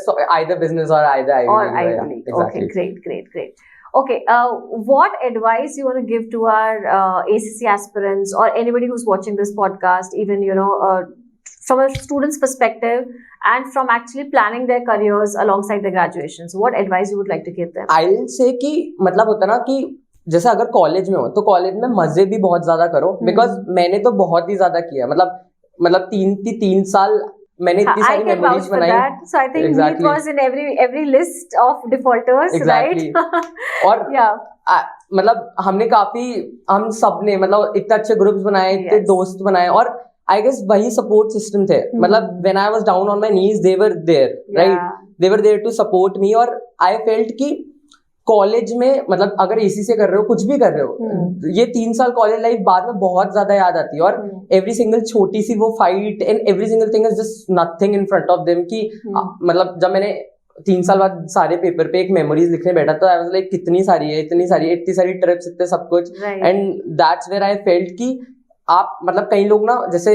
So either business or either Ivy League. Exactly. Okay, great. Okay, what advice you want to give to our ACC aspirants or anybody who's watching this podcast, even from a student's perspective and from actually planning their careers alongside their graduation? So what advice you would like to give them? I'll say कि मतलब होता ना कि जैसे अगर college में हो तो कॉलेज में मजे भी बहुत ज्यादा करो, बिकॉज मैंने तो बहुत ही ज्यादा किया. मतलब 3 साल मैंने इतनी सारी मेमोरीज बनाई. So I think Meet was in every list of defaulters, exactly. right? और मतलब हम सब ने मतलब इतने अच्छे ग्रुप्स बनाए, इतने दोस्त बनाए, और आई गेस वही सपोर्ट सिस्टम थे. मतलब when I was down on my knees they were there, right, they were there to support me. और आई फेल्ट कि कॉलेज में मतलब अगर एसी से कर रहे हो, कुछ भी कर रहे हो, ये 3 साल कॉलेज लाइफ बाद में बहुत ज्यादा याद आती है. और एवरी सिंगल छोटी सी वो fight and every single thing is just nothing in front of them. कि मतलब जब मैंने 3 साल बाद सारे पेपर पे एक मेमोरीज लिखने बैठा तो आई वाज लाइक इतनी सारी ट्रिप्स, इतने सब कुछ. And that's where I felt कि आप मतलब कई लोग ना, जैसे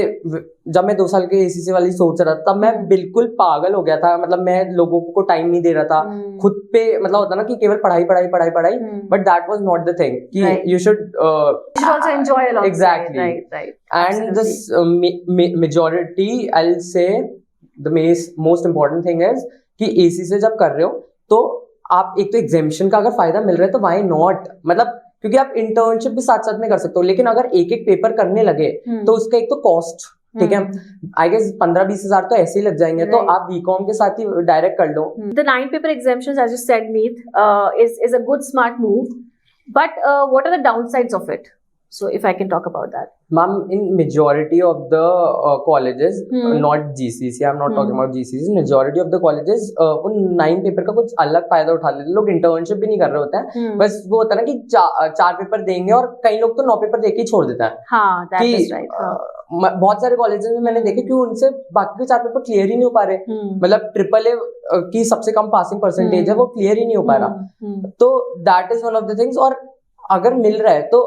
जब मैं 2 साल के एसीसी वाली सोच रहा था तब मैं बिल्कुल पागल हो गया था. मतलब मैं लोगों को टाइम नहीं दे रहा था खुद पे. मतलब होता ना कि केवल पढ़ाई, but that was not the thing कि you should also enjoy a lot. Exactly. Right. And this majority, I'll say the most important thing is कि एसी से जब कर रहे हो तो आप एक तो एग्जेम्पशन का अगर फायदा मिल रहा है तो व्हाई नॉट. मतलब क्योंकि आप इंटर्नशिप भी साथ साथ में कर सकते हो, लेकिन अगर एक पेपर करने लगे तो उसका एक तो कॉस्ट, ठीक है, आई गेस 15-20 हजार तो ऐसे ही लग जाएंगे. तो आप बीकॉम के साथ ही डायरेक्ट कर लो. The 9 paper exemptions, as you said, Meet, is a good smart move, but what are the downsides of it? So if I can talk about that. Ma'am, in majority of the colleges, not GCC, I'm not talking about GCC, majority of the colleges उन 9 paper का कुछ अलग फायदा उठा लेते हैं. लोग internship भी नहीं कर रहे होते हैं, बस वो होता है ना कि 4 पेपर देंगे, और कई लोग तो 9 पेपर देके ही छोड़ देता है. हाँ, that is right. बहुत सारे कॉलेजेस में मैंने देखे कि उनसे बाकी के 4 पेपर क्लियर ही नहीं हो पा रहे. मतलब AAA की सबसे कम पासिंग परसेंटेज है, वो क्लियर ही नहीं हो पा रहा. तो that is one of the things. और अगर मिल रहा है तो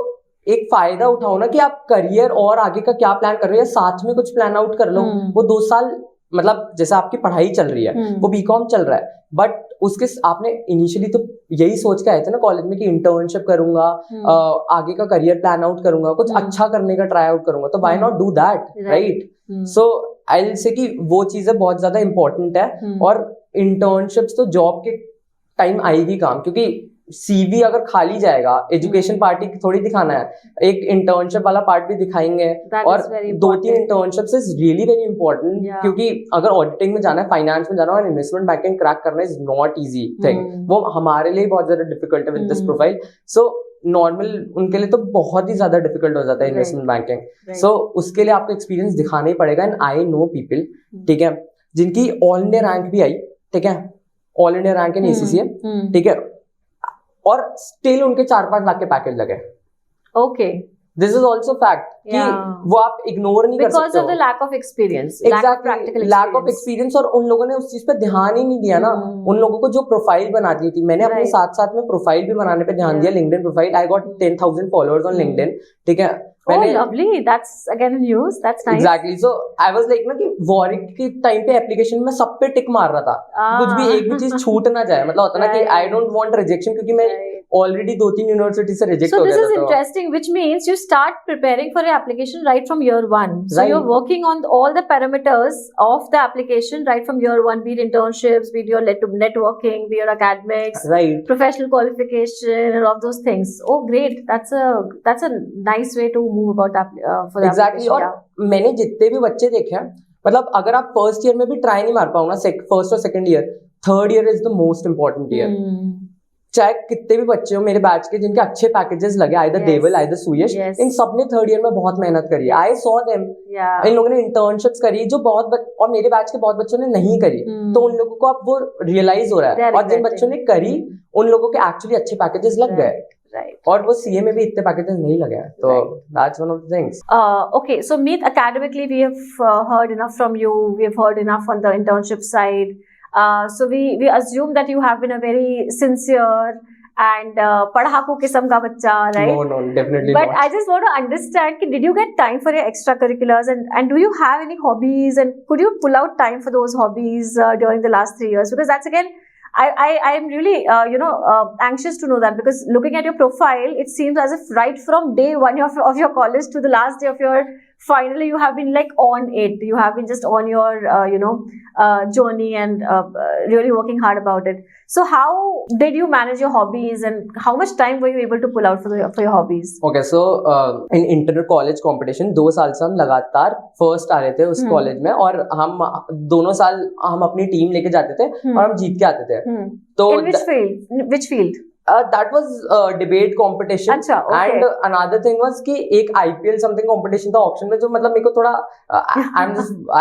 एक फायदा उठाओ ना कि आप करियर और आगे का क्या प्लान कर रहे हो, या साथ में कुछ प्लान आउट कर लो. वो 2 साल मतलब जैसे आपकी पढ़ाई चल रही है, वो बीकॉम चल रहा है, बट उसके आपने इनिशियली तो यही सोच के आए थे ना कॉलेज में कि इंटर्नशिप करूंगा, आगे का करियर प्लान आउट करूंगा, कुछ अच्छा करने का ट्राई आउट करूंगा, तो why not do that, right? So I will say कि वो चीजें बहुत ज्यादा इंपॉर्टेंट है, और इंटर्नशिप्स तो जॉब के टाइम आएगी काम, क्योंकि सीवी अगर खाली जाएगा, एजुकेशन पार्टी थोड़ी दिखाना है, एक इंटर्नशिप वाला पार्ट भी दिखाएंगे, और 2-3 internships is really very important, क्योंकि अगर ऑडिटिंग में जाना है, फाइनेंस में जाना है, और इन्वेस्टमेंट बैंकिंग क्रैक करना इज नॉट इजी थिंग, वो हमारे लिए बहुत ज्यादा डिफिकल्ट है with this profile. So normal उनके लिए तो बहुत ही ज्यादा डिफिकल्ट हो जाता है इन्वेस्टमेंट बैंकिंग। सो उसके लिए आपको एक्सपीरियंस दिखाना ही पड़ेगा, एंड आई नो पीपल, ठीक है, जिनकी ऑल इंडिया रैंक भी आई, ठीक है, all India rank in ACCA, ठीक है, और स्टिल उनके 4-5 लाख के पैकेज लगे। Okay, this is also fact कि वो आप इग्नोर नहीं कर सकते because of the lack of experience, lack of experience, और उन लोगों ने उस चीज पे ध्यान ही नहीं दिया ना। उन लोगों को जो प्रोफाइल बना दी थी, मैंने अपने साथ साथ में प्रोफाइल भी बनाने पे ध्यान दिया, LinkedIn profile, I got 10,000 followers on LinkedIn, ठीक है। Oh, lovely. That's again news. That's nice. Exactly. So I was like ना कि वॉरिक के टाइम पे एप्लीकेशन में सब पे टिक मार रहा था, कुछ भी एक भी चीज छूट ना जाए, मतलब होता ना कि आई डोंट वांट रिजेक्शन, क्योंकि मैं ऑलरेडी 2-3 यूनिवर्सिटी से रिजेक्ट हो गया था। So this is interesting, which means you start preparing for your application right from year 1. So you're working on all the parameters of the application right from year 1, be it internships, be it your networking, be it your academics, right, professional qualification, and all those things. Oh, great. That's a nice way to move about that for the exactly. और मैंने जितने भी बच्चे देखे हैं, मतलब अगर आप फर्स्ट ईयर में भी ट्राई नहीं मार पाओ ना, फर्स्ट और second year, third year is the most important year. चाहे कितने भी बच्चे हो मेरे बैच के जिनके अच्छे पैकेजेस लगे, आइदर देवल आइदर सुयश, इन सब ने थर्ड ईयर में बहुत मेहनत करी है। आई सॉ देम, इन लोगों ने इंटर्नशिप्स करी जो और मेरे बैच के बहुत बच्चों ने नहीं करी, तो उन लोगों को अब वो रियलाइज हो रहा है, और जिन बच्चों ने करी उन लोगों के एक्चुअली अच्छे पैकेजेस लग गए, और वो सीए में भी इतने पैकेजेस नहीं लगे हैं, तो that's one of the things. Okay, so Meet, academically we have heard enough from you, we have heard enough on the internship side. So we assume that you have been a very sincere and padhaku kisam ka bachcha, right? No, definitely but not. I just want to understand, did you get time for your extracurriculars, and do you have any hobbies, and could you pull out time for those hobbies during the last 3 years? Because that's again, I am really anxious to know that, because looking at your profile, it seems as if right from day 1 of your college to the last day of your finally you have been like on it, you have been just on your journey, and really working hard about it. So how did you manage your hobbies, and how much time were you able to pull out for your hobbies? Okay, so in inter college competition 2 साल से हम लगातार first आ रहे थे उस college में, और हम दोनों साल हम अपनी टीम लेके जाते थे और हम जीत के आते थे। तो which field? That was debate competition. अच्छा, okay. And another thing was कि एक IPL something competition था ऑक्शन में, जो मतलब मेरे को थोड़ा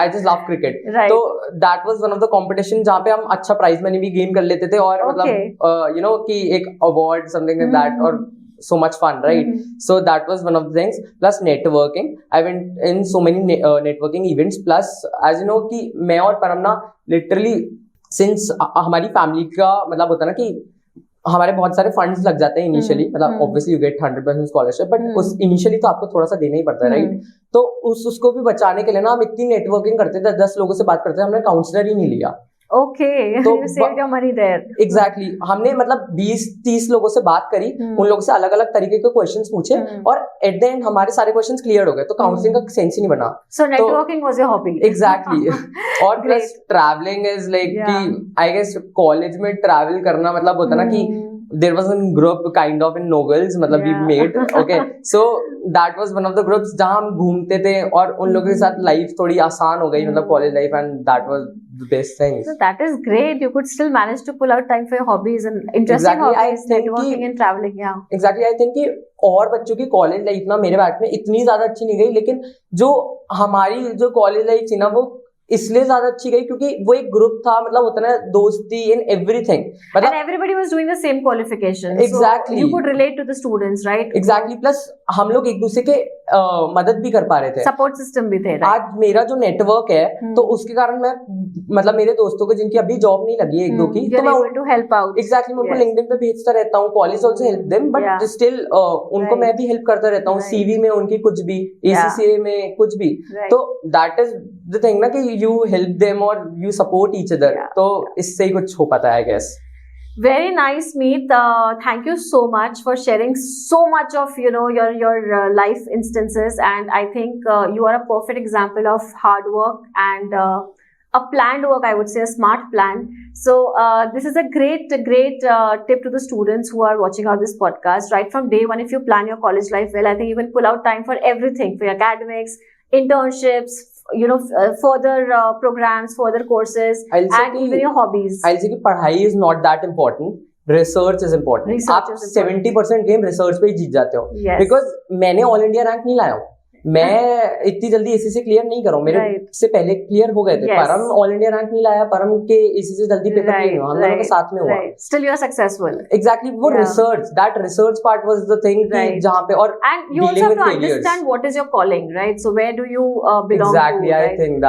I just love cricket. Right. तो that was one of the competition जहाँ पे हम अच्छा प्राइज मनी भी गेन कर लेते थे, और मतलब कि एक award something like that, और so much fun, right? So that was one of the things. Plus networking, I went in so many networking events. Plus as you know कि मैं और परम ना literally since हमारी फैमिली का मतलब होता ना कि हमारे बहुत सारे फंड्स लग जाते हैं इनिशियली, मतलब obviously you get 100% scholarship, but उस इनिशियली तो आपको थोड़ा सा देना ही पड़ता है, राइट? तो उसको भी बचाने के लिए ना हम इतनी नेटवर्किंग करते थे, 10 लोगों से बात करते थे, हमने काउंसलर ही नहीं लिया। Okay, so you saved your money there. Exactly. हमने मतलब 20-30 लोगों से बात करी, उन लोगों से अलग अलग तरीके के क्वेश्चंस पूछे, और एट द एंड हमारे सारे क्वेश्चंस क्लियर हो गए, तो काउंसलिंग का सेंस ही नहीं बना। So networking was your hobby. Exactly. और प्लस ट्रैवलिंग इज लाइक कि आई गेस कॉलेज में ट्रैवल करना मतलब होता ना कि there was a group kind of in Nogals, मतलब we made, okay, so that was one of the groups जहाँ हम घूमते थे, और उन लोगों के साथ लाइफ थोड़ी आसान हो गई, मतलब college life, and that was the best thing. So that is great. You could still manage to pull out time for your hobbies and interesting hobbies, networking and traveling. Yeah. Exactly. I think कि और बच्चों की college life ना मेरे batch में इतनी ज्यादा अच्छी नहीं गई, लेकिन जो हमारी जो कॉलेज लाइफ थी ना वो इसलिए ज्यादा अच्छी गई क्योंकि वो एक ग्रुप था, मतलब होता है दोस्ती इन एवरीथिंग, मतलब and everybody was doing the same qualification. Exactly. So you could relate to the students, right? Exactly. Plus हम लोग एक दूसरे के मदद भी कर पा रहे थे। सपोर्ट सिस्टम भी थे, right? आज मेरा जो नेटवर्क है तो उसके कारण मैं मतलब मेरे दोस्तों को जिनकी अभी जॉब नहीं लगी है एक दो की, तो मैं टू हेल्प आउट। एग्जैक्टली मैं उनको लिंक्डइन पे भेजता रहता हूँ, college also help them, but still उनको मैं भी हेल्प करता रहता हूँ, सीवी में उनकी कुछ भी, ACCA में कुछ भी, तो दैट इज द थिंग ना कि यू हेल्प देम और यू सपोर्ट ईच अदर, तो इससे ही कुछ हो पाता है I guess. Very nice, Meet. Thank you so much for sharing so much of your life instances, and I think you are a perfect example of hard work and a planned work. I would say a smart plan. So this is a great tip to the students who are watching out this podcast. Right from day one, if you plan your college life well, I think you can pull out time for everything, for your academics, internships, further programs, further courses, and even your hobbies. I'll say कि पढ़ाई is not that important. Research is important. आप 70% game research पे ही जीत जाते हो, because मैंने all India rank नहीं लाया हूँ, मैं इतनी जल्दी ACC क्लियर नहीं करूँ, मेरे से पहले क्लियर हो गए थे। परम ऑल इंडिया रैंक नहीं लाया, परम के ACC जल्दी पेपर क्लियर हुआ, हम दोनों के साथ में हुआ। Still you are successful. Exactly, वो research, that research part was the thing जहाँ पे, और and you also have to understand what is your calling, right? So where do you belong exactly, to? I think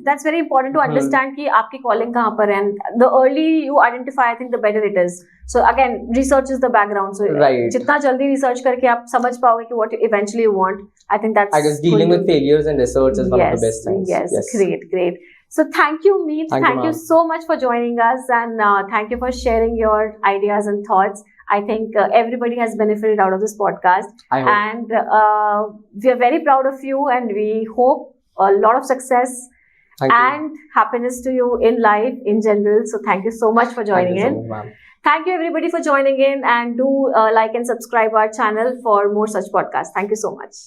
that's very important to understand कि आपकी calling कहाँ पर है, and the early you identify, I think the better it is. So again, research is the background. So जितना जल्दी research करके आप समझ पाओगे कि what you eventually want, I think that's. I guess dealing with failures and research is one of the best things. Yes, great. So thank you, Meet. Thank you so much for joining us, and thank you for sharing your ideas and thoughts. I think everybody has benefited out of this podcast, and we are very proud of you, and we hope a lot of success and happiness to you in life in general. So thank you so much for joining in. So much, thank you everybody for joining in, and do like and subscribe our channel for more such podcasts. Thank you so much.